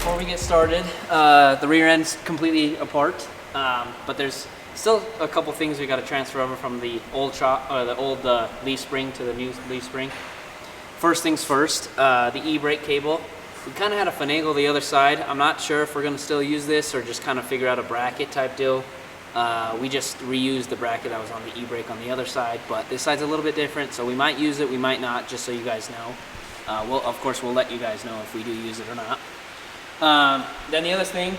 before we get started, the rear end's completely apart, but there's still a couple things we got to transfer over from the old leaf spring to the new leaf spring. First things first, the e-brake cable. We kind of had to finagle the other side. I'm not sure if we're going to still use this or just kind of figure out a bracket type deal. We just reused the bracket that was on the e-brake on the other side, but this side's a little bit different, so we might use it, we might not, just so you guys know. Of course, we'll let you guys know if we do use it or not. Then the other thing,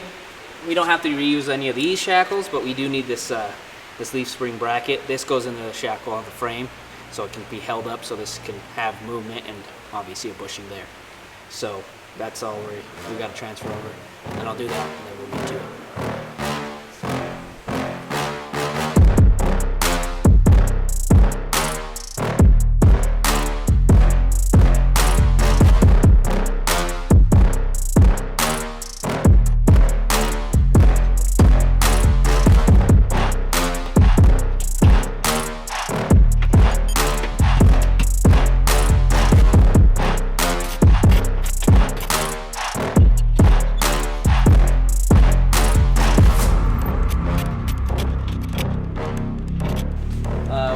we don't have to reuse any of these shackles, but we do need this this leaf spring bracket. This goes into the shackle on the frame, so it can be held up, so this can have movement and obviously a bushing there. So that's all we got to transfer over, and I'll do that, and then we'll get to it.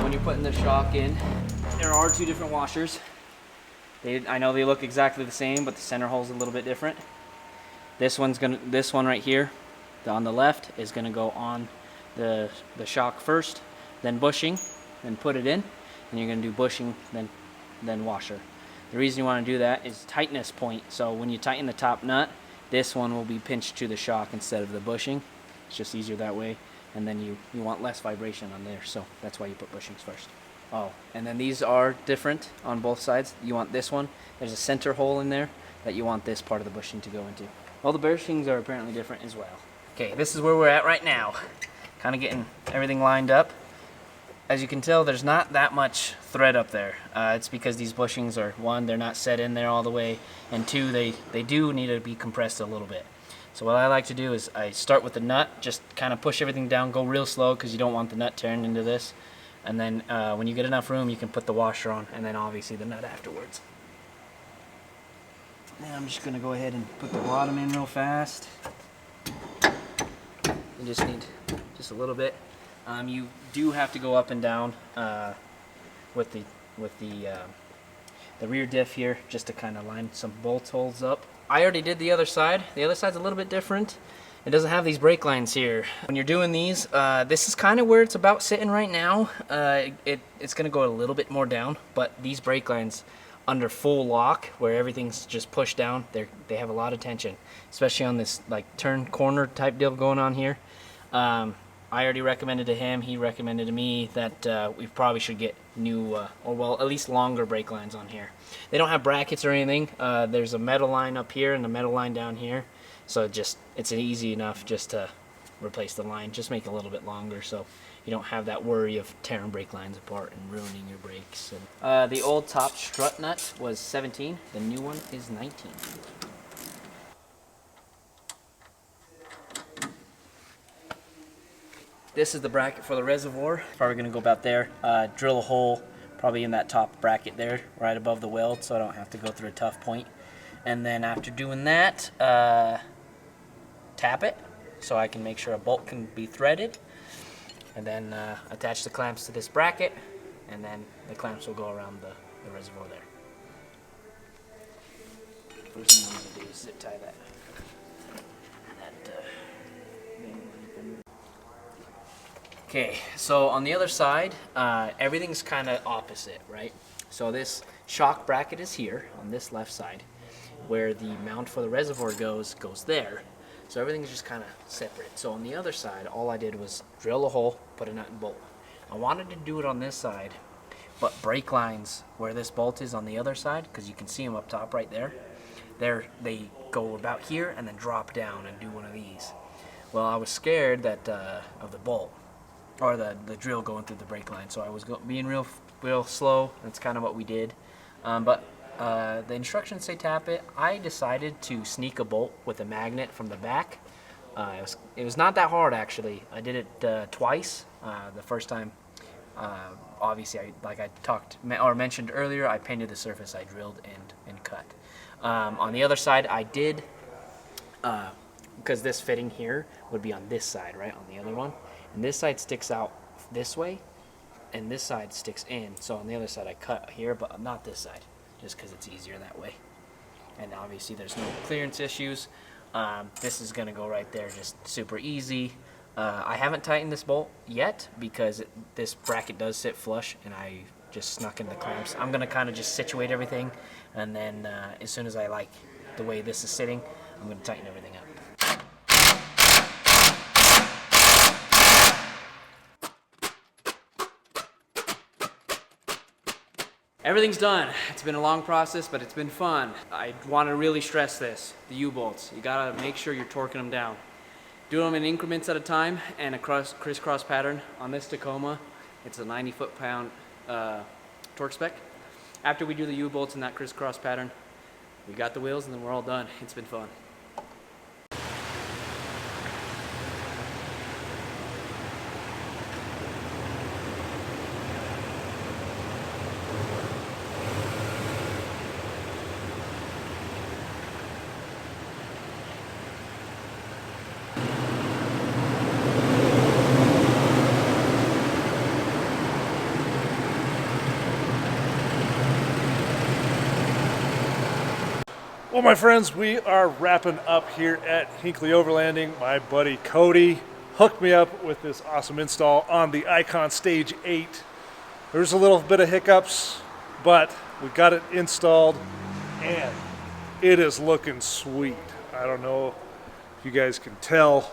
When you're putting the shock in, there are two different washers. I know they look exactly the same, but the center hole's a little bit different. This one right here, on the left, is gonna go on the shock first, then bushing, then put it in, and you're gonna do bushing, then washer. The reason you want to do that is tightness point. So when you tighten the top nut, this one will be pinched to the shock instead of the bushing. It's just easier that way. And then you want less vibration on there, so that's why you put bushings first. Oh, and then these are different on both sides. You want this one, there's a center hole in there that you want this part of the bushing to go into. All the bushings are apparently different as well. Okay, this is where we're at right now. Kind of getting everything lined up. As you can tell, there's not that much thread up there. It's because these bushings are, one, they're not set in there all the way, and two, they do need to be compressed a little bit. So what I like to do is I start with the nut, just kind of push everything down, go real slow because you don't want the nut tearing into this. And then when you get enough room, you can put the washer on, and then obviously the nut afterwards. Then I'm just going to go ahead and put the bottom in real fast. You just need just a little bit. You do have to go up and down with the rear diff here, just to kind of line some bolt holes up. I already did the other side. The other side's a little bit different. It doesn't have these brake lines here. When you're doing these, this is kind of where it's about sitting right now. It's going to go a little bit more down, but these brake lines under full lock, where everything's just pushed down, they have a lot of tension, especially on this like turn corner type deal going on here. I already recommended to him, he recommended to me that we probably should get new, or well, at least longer brake lines on here. They don't have brackets or anything. There's a metal line up here and a metal line down here. So it's easy enough just to replace the line, just make it a little bit longer so you don't have that worry of tearing brake lines apart and ruining your brakes. And, the old top strut nut was 17, the new one is 19. This is the bracket for the reservoir. Probably gonna go about there, drill a hole probably in that top bracket there, right above the weld, so I don't have to go through a tough point. And then after doing that, tap it so I can make sure a bolt can be threaded, and then attach the clamps to this bracket, and then the clamps will go around the reservoir there. First thing I'm gonna do is zip tie that. Okay, so on the other side, everything's kind of opposite, right? So this shock bracket is here on this left side, where the mount for the reservoir goes there. So everything's just kind of separate. So on the other side, all I did was drill a hole, put a nut and bolt. I wanted to do it on this side, but brake lines where this bolt is on the other side, because you can see them up top right there, they go about here and then drop down and do one of these. Well, I was scared that of the bolt, or the drill going through the brake line, so I was being real slow. That's kind of what we did. But the instructions say tap it. I decided to sneak a bolt with a magnet from the back. It was not that hard, actually. I did it twice. The first time, obviously, like I mentioned earlier, I painted the surface, I drilled and cut. On the other side, I did because this fitting here would be on this side, right, on the other one. And this side sticks out this way, and this side sticks in. So on the other side I cut here, but not this side, just because it's easier that way. And obviously there's no clearance issues. This is gonna go right there, just super easy. I haven't tightened this bolt yet because this bracket does sit flush, and I just snuck in the clamps. I'm gonna kind of just situate everything, and then as soon as I like the way this is sitting, I'm gonna tighten everything up. Everything's done. It's been a long process, but it's been fun. I want to really stress this, the U-bolts. You gotta make sure you're torquing them down. Do them in increments at a time and a crisscross pattern. On this Tacoma, it's a 90 foot-pound torque spec. After we do the U-bolts in that crisscross pattern, we got the wheels and then we're all done. It's been fun. Well, my friends, we are wrapping up here at Hinkley Overlanding. My buddy Cody hooked me up with this awesome install on the Icon Stage 8. There's a little bit of hiccups, but we got it installed and it is looking sweet. I don't know if you guys can tell.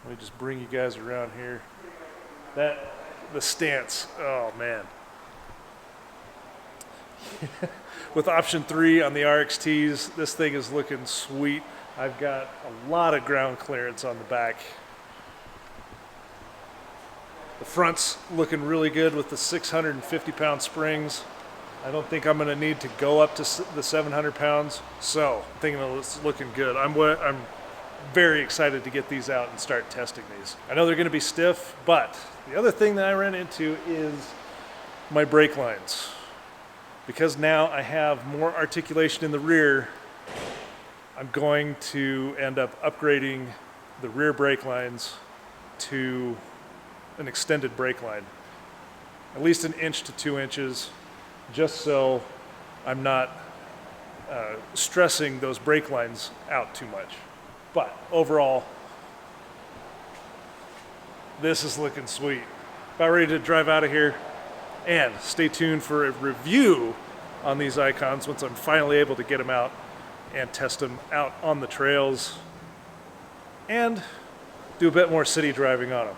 Let me just bring you guys around here. The stance, oh man. With option 3 on the RXTs, this thing is looking sweet. I've got a lot of ground clearance on the back. The front's looking really good with the 650-pound springs. I don't think I'm going to need to go up to the 700 pounds, so I'm thinking it's looking good. I'm very excited to get these out and start testing these. I know they're going to be stiff, but the other thing that I ran into is my brake lines. Because now I have more articulation in the rear, I'm going to end up upgrading the rear brake lines to an extended brake line. At least 1 inch to 2 inches, just so I'm not stressing those brake lines out too much. But overall, this is looking sweet. About ready to drive out of here. And stay tuned for a review on these Icons once I'm finally able to get them out and test them out on the trails and do a bit more city driving on them.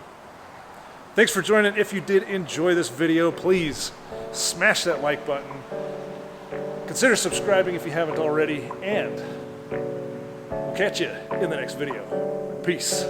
Thanks for joining. If you did enjoy this video, please smash that like button. Consider subscribing if you haven't already, and we'll catch you in the next video. Peace.